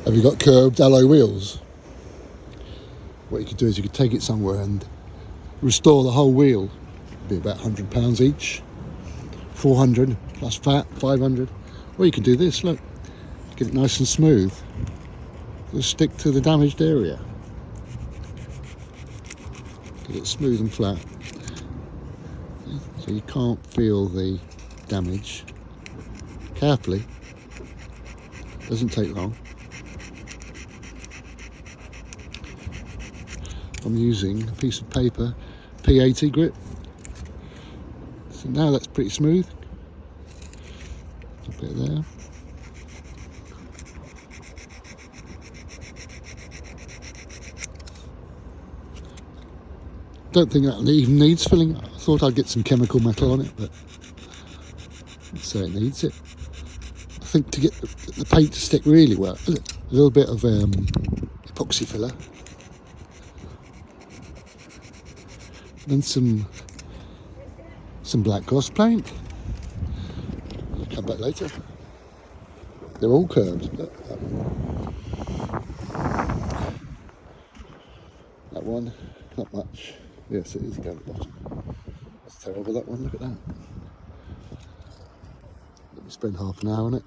Have you got Kerbed Alloy wheels? What you could do is you could take it somewhere and restore the whole wheel. It'd be about £100 each. 400 plus VAT, 500. Or you can do this, look. Get it nice and smooth. Just stick to the damaged area. Get it smooth and flat. So you can't feel the damage. Carefully. Doesn't take long. I'm using a piece of paper, P80 grit. So now that's pretty smooth. A bit there. Don't think that even needs filling. I thought I'd get some chemical metal on it, but so it needs it. I think to get the paint to stick really well, a little bit of epoxy filler, and some black gloss paint. I'll come back later. They're all curved. Look, that one, not much. Yes, it is going at the bottom. That's terrible, that one. Look at that. Let me spend half an hour on it.